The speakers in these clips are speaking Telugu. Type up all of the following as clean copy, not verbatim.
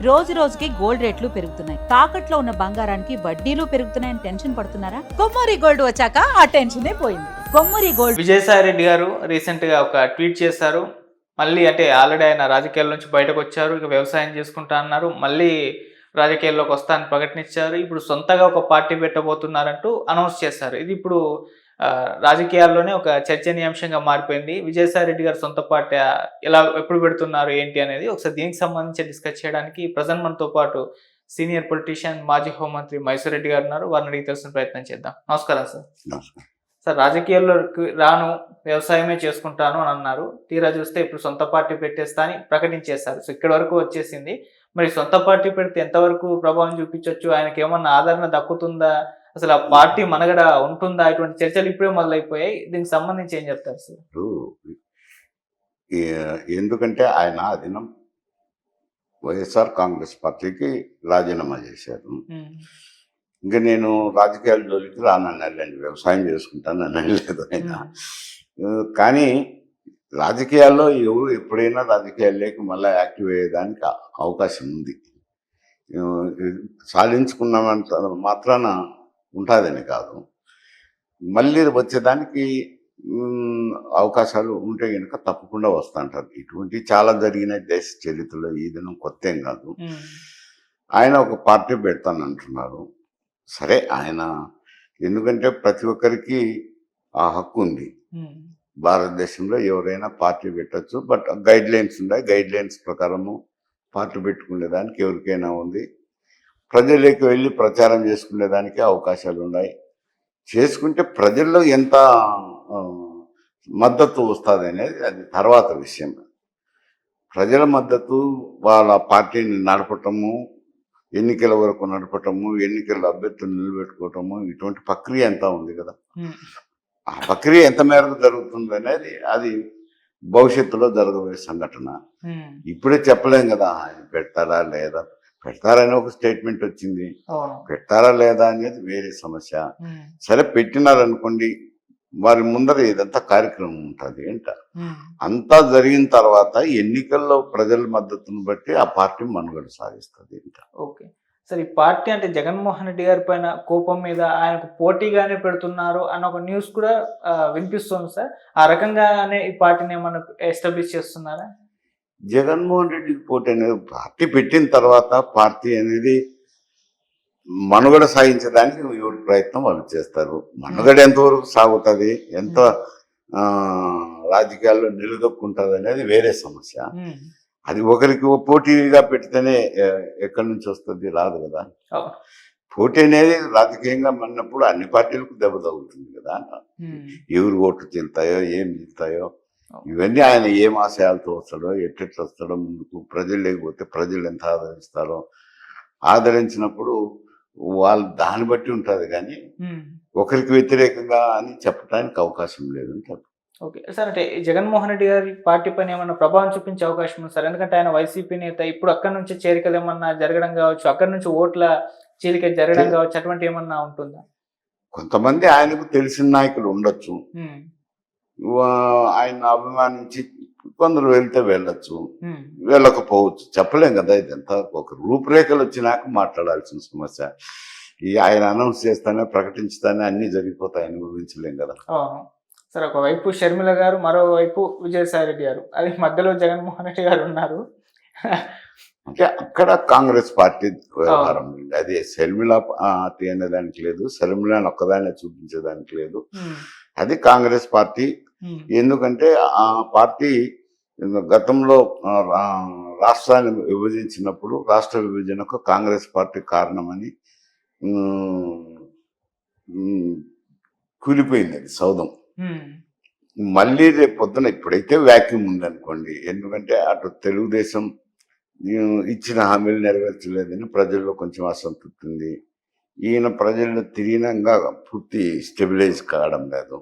రోజు రోజుకి గోల్డ్ రేట్లు పెరుగుతున్నాయి. తాకట్లో ఉన్న బంగారానికి వడ్డీలు పెరుగుతున్నాయని టెన్షన్ పడుతున్నారా? కొమ్మూరి గోల్డ్ వచ్చాక ఆ టెన్షనే పోయింది. కొమ్మూరి గోల్డ్. విజయసాయి రెడ్డి గారు రీసెంట్ గా ఒక ట్వీట్ చేశారు. మళ్ళీ అంటే ఆల్రెడీ ఆయన రాజకీయాల నుంచి బయటకు వచ్చారు. ఇక వ్యవసాయం చేసుకుంటా అన్నారు. మళ్ళీ రాజకీయాల్లోకి వస్తానని ప్రకటించారు. ఇప్పుడు సొంతగా ఒక పార్టీ పెట్టబోతున్నారంటూ అనౌన్స్ చేశారు. ఇది ఇప్పుడు రాజకీయాల్లోనే ఒక చర్చనీయాంశంగా మారిపోయింది. విజయసాయి రెడ్డి గారు సొంత పార్టీ ఎలా ఎప్పుడు పెడుతున్నారు ఏంటి అనేది ఒకసారి దీనికి సంబంధించి డిస్కస్ చేయడానికి ప్రజెంట్ మనతో పాటు సీనియర్ పొలిటీషియన్ మాజీ హోంమంత్రి మైసూర్ రెడ్డి గారు ఉన్నారు. వారిని అడిగి తెలుసుకునే ప్రయత్నం చేద్దాం. నమస్కారం సార్. సార్, రాజకీయాల్లోకి రాను, వ్యవసాయమే చేసుకుంటాను అని అన్నారు. తీరా చూస్తే ఇప్పుడు సొంత పార్టీ పెట్టేస్తా అని ప్రకటించేశారు. సో ఇక్కడ వరకు వచ్చేసింది. మరి సొంత పార్టీ పెడితే ఎంతవరకు ప్రభావం చూపించవచ్చు? ఆయనకి ఏమన్నా ఆదరణ దక్కుతుందా? అసలు ఆ పార్టీ మనగడ ఉంటుందా? ఇటువంటి చర్చలు ఇప్పుడే మొదలైపోయాయి. దీనికి సంబంధించి ఏం చెప్తారు సార్? ఎందుకంటే ఆయన అదినం వైఎస్ఆర్ కాంగ్రెస్ పార్టీకి రాజీనామా చేశారు. ఇంకా నేను రాజకీయాల జోలికి రానన్నాళ్ళండి, వ్యవసాయం చేసుకుంటాను అనలేదు ఆయన. కానీ రాజకీయాల్లో ఎవరు ఎప్పుడైనా రాజకీయాల్లోకి మళ్ళీ యాక్టివ్ అయ్యేదానికి అవకాశం ఉంది. సాధించుకున్నామంత మాత్రాన ఉంటుందని కాదు, మళ్ళీ వచ్చేదానికి అవకాశాలు ఉంటే కనుక తప్పకుండా వస్తుంటారు. ఇటువంటి చాలా జరిగినాయి దేశ చరిత్రలో, ఈ దినం కొత్త ఏం కాదు. ఆయన ఒక పార్టీ పెడతానంటున్నారు. సరే, ఆయన ఎందుకంటే ప్రతి ఒక్కరికి ఆ హక్కు ఉంది. భారతదేశంలో ఎవరైనా పార్టీ పెట్టచ్చు. బట్ గైడ్ లైన్స్ ఉన్నాయి. గైడ్ లైన్స్ ప్రకారము పార్టీ పెట్టుకునేదానికి ఎవరికైనా ఉంది. ప్రజల్లోకి వెళ్ళి ప్రచారం చేసుకునేదానికి అవకాశాలు ఉన్నాయి. చేసుకుంటే ప్రజల్లో ఎంత మద్దతు వస్తుంది అనేది అది తర్వాత విషయం. ప్రజల మద్దతు, వాళ్ళ పార్టీని నడపటము, ఎన్నికల వరకు నడపటము, ఎన్నికల అభ్యర్థులు నిలబెట్టుకోవటము, ఇటువంటి ప్రక్రియ ఎంత ఉంది కదా. ఆ ప్రక్రియ ఎంత మేరకు జరుగుతుంది అనేది అది భవిష్యత్తులో జరగబోయే సంఘటన. ఇప్పుడే చెప్పలేం కదా ఆయన పెడతారా లేదా. పెడతారని ఒక స్టేట్మెంట్ వచ్చింది, పెడతారా లేదా అనేది వేరే సమస్య. సరే, పెట్టినారనుకోండి, వారి ముందర ఇదంతా కార్యక్రమం ఉంటుంది ఏంట. అంతా జరిగిన తర్వాత ఎన్నికల్లో ప్రజల మద్దతును బట్టి ఆ పార్టీ మనుగడ సాగిస్తుంది ఏంట. ఓకే సార్, ఈ పార్టీ అంటే జగన్మోహన్ రెడ్డి గారి పైన కోపం మీద ఆయనకు పోటీగానే పెడుతున్నారు అన్న ఒక న్యూస్ కూడా వినిపిస్తుంది సార్. ఆ రకంగానే ఈ పార్టీని ఏమన్నా ఎస్టాబ్లిష్ చేస్తున్నారా? జగన్మోహన్ రెడ్డికి పోటీ అనేది పార్టీ పెట్టిన తర్వాత పార్టీ అనేది మనుగడ సాగించడానికి ఎవరి ప్రయత్నం వాళ్ళు చేస్తారు. మనుగడ ఎంతవరకు సాగుతుంది, ఎంత రాజకీయాల్లో నిలదొక్కుంటుంది అనేది వేరే సమస్య. అది ఒకరికి పోటీగా పెడితేనే ఎక్కడి నుంచి వస్తుంది, రాదు కదా. పోటీ అనేది రాజకీయంగా మన్నప్పుడు అన్ని పార్టీలకు దెబ్బ తగులుతుంది కదా. ఎవరు ఓట్లు చెల్తాయో, ఏం చెల్తాయో, ఇవన్నీ ఆయన ఏం ఆశయాలతో వస్తాడో, ఎట్టెట్లు వస్తాడో, ముందుకు ప్రజలు లేకపోతే ప్రజలు ఎంత ఆదరిస్తారో, ఆదరించినప్పుడు వాళ్ళు దాన్ని బట్టి ఉంటుంది. కానీ ఒకరికి వ్యతిరేకంగా అని చెప్పడానికి అవకాశం లేదు. ఓకే సార్, అంటే జగన్మోహన్ రెడ్డి గారి పార్టీ పైన ఏమన్నా ప్రభావం చూపించే అవకాశం ఉంది సార్? ఎందుకంటే ఆయన వైసీపీ నేత. ఇప్పుడు అక్కడి నుంచి చేరికలు ఏమన్నా జరగడం కావచ్చు, అక్కడి నుంచి ఓట్ల చీలిక జరగడం కావచ్చు, అటువంటి ఏమన్నా ఉంటుందా? కొంతమంది ఆయనకు తెలిసిన నాయకులు ఉండొచ్చు, ఆయన అభిమానించి కొందరు వెళ్తే వెళ్ళొచ్చు, వెళ్ళకపోవచ్చు, చెప్పలేం కదా. ఇదంతా ఒక రూపురేఖలు వచ్చినాక మాట్లాడాల్సిన సమస్య. ఆయన అనౌన్స్ చేస్తానే, ప్రకటించుతానే అన్ని జరిగిపోతాయని ఊహించలేం కదా. సార్, ఒకవైపు షర్మిల గారు, మరోవైపు విజయసాయి రెడ్డి గారు, అది మధ్యలో జగన్మోహన్ రెడ్డి గారు ఉన్నారు. అంటే అక్కడ కాంగ్రెస్ పార్టీ వ్యవహారం, అది షర్మిల పార్టీ అనేదానికి లేదు, షర్మిలను ఒక్కదాన్ని చూపించేదానికి లేదు. అది కాంగ్రెస్ పార్టీ. ఎందుకంటే ఆ పార్టీ గతంలో రాష్ట్రాన్ని విభజించినప్పుడు రాష్ట్ర విభజనకు కాంగ్రెస్ పార్టీ కారణమని కూలిపోయింది అది సౌధం. మళ్ళీ రేపు పొద్దున ఇప్పుడైతే వ్యాక్యూమ్ ఉందనుకోండి. ఎందుకంటే అటు తెలుగుదేశం ఇచ్చిన హామీలు నెరవేర్చలేదని ప్రజల్లో కొంచెం అసంతృప్తి ఉంది. ఈయన ప్రజల్లో తిరిగినంగా పూర్తి స్టెబిలైజ్ కావడం లేదు,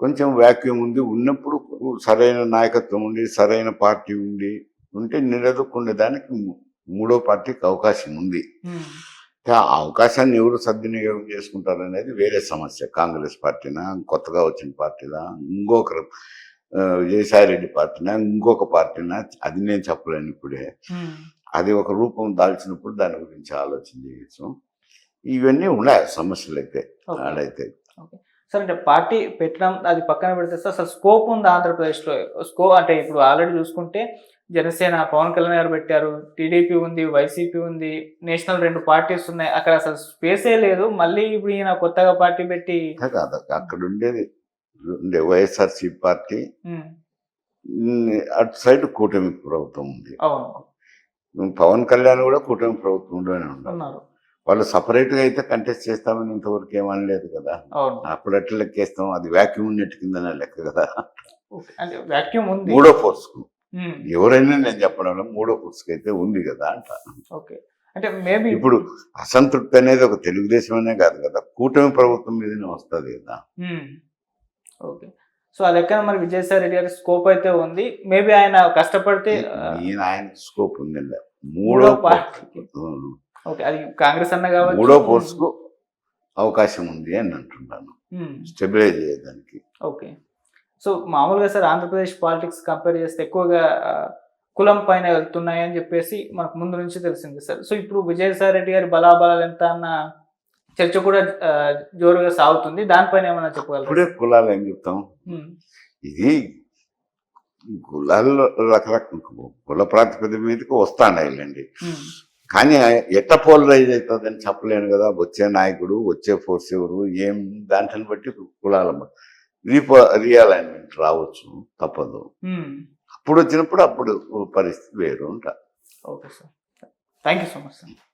కొంచెం వ్యాక్యూమ్ ఉంది. ఉన్నప్పుడు సరైన నాయకత్వం ఉండి, సరైన పార్టీ ఉంటే నిలదొక్కునేదానికి మూడో పార్టీకి అవకాశం ఉంది. ఆ అవకాశాన్ని ఎవరు సద్వినియోగం చేసుకుంటారనేది వేరే సమస్య. కాంగ్రెస్ పార్టీనా, కొత్తగా వచ్చిన పార్టీనా, ఇంకొకరు విజయసాయి రెడ్డి పార్టీనా, ఇంకొక పార్టీనా, అది నేను చెప్పలేను ఇప్పుడే. అది ఒక రూపం దాల్చినప్పుడు దాని గురించి ఆలోచన చేయొచ్చు. ఇవన్నీ ఉన్నాయి సమస్యలు అయితే ఓకే. ఆడైతే. సార్ అంటే పార్టీ పెట్టడం అది పక్కన పెడితే సార్ అసలు స్కోప్ ఉంది ఆంధ్రప్రదేశ్లో. అంటే ఇప్పుడు ఆల్రెడీ చూసుకుంటే జనసేన పవన్ కళ్యాణ్ గారు పెట్టారు, టీడీపీ ఉంది, వైసీపీ ఉంది, నేషనల్ 2 పార్టీస్ ఉన్నాయి. అక్కడ అసలు స్పేసే లేదు. మళ్ళీ ఇప్పుడు ఈయన కొత్తగా పార్టీ పెట్టి కాదు అక్కడ ఉండే వైఎస్ఆర్సీపీ పార్టీ, ఉమ్, అటు సైడ్ కూటమి ప్రభుత్వం ఉంది. అవును పవన్ కళ్యాణ్ కూడా కూటమి ప్రభుత్వంలోనే ఉన్నారు. ఉన్నారు. వాళ్ళు సపరేట్గా అయితే కంటెస్ట్ చేస్తామని ఇంతవరకు ఏమనలేదు కదా. అవును. అప్పుడు ఎట్లా లెక్కేస్తాం, అది వ్యాక్యూమ్ నెట్ కిందనే లెక్క కదా. ఓకే. అంటే వాక్యూమ్ ఉంది. మూడో ఫోర్స్కు ఉమ్, ఎవరైనా నేను చెప్పడం మూడో ఫోర్స్కి అయితే ఉంది కదా అంట. ఓకే. అంటే మేబీ ఇప్పుడు అసంతృప్తి అనేది ఒక తెలుగుదేశం అనే కాదు కదా, కూటమి ప్రభుత్వం మీదనే వస్తుంది కదా. ఓకే. సో ఆ లెక్కన మరి విజయసాయి రెడ్డి గారి స్కోప్ అయితే ఉంది. మేబీ ఆయన కష్టపడితే ఆయన స్కోప్ ఉందండి. మూడో మూడో పార్టీ. ఓకే. అది కాంగ్రెస్ అన్న కాబట్టి మూడో ఫోర్స్కు అవకాశం ఉంది అని అంటున్నాను, స్టెబిలైజ్ చేయడానికి. ఓకే. సో మామూలుగా సార్ ఆంధ్రప్రదేశ్ పాలిటిక్స్ కంపేర్ చేస్తే ఎక్కువగా కులం పైన వెళ్తున్నాయి అని చెప్పేసి మనకు ముందు నుంచి తెలిసింది సార్. సో ఇప్పుడు విజయసాయి రెడ్డి గారి బలాబలాలు ఎంత అన్న చర్చ కూడా జోరుగా సాగుతుంది. దానిపైన ఏమైనా చెప్పగలరు? ఇప్పుడే కులాలు ఏం చెప్తాం, ఇది కులాల్లో రకరకాల కుల ప్రాతిపదిక మీదకి వస్తాండి. కానీ ఎట్ట పోలరైజ్ అవుతుందని చెప్పలేను కదా. వచ్చే నాయకుడు, వచ్చే ఫోర్స్ ఎవరు, ఏం దాంట్ని బట్టి కులాల రీఅలైన్మెంట్ రావచ్చు, తప్పదు. అప్పుడు వచ్చినప్పుడు అప్పుడు పరిస్థితి వేరు ఉంటా. Okay sir, thank you so much sir.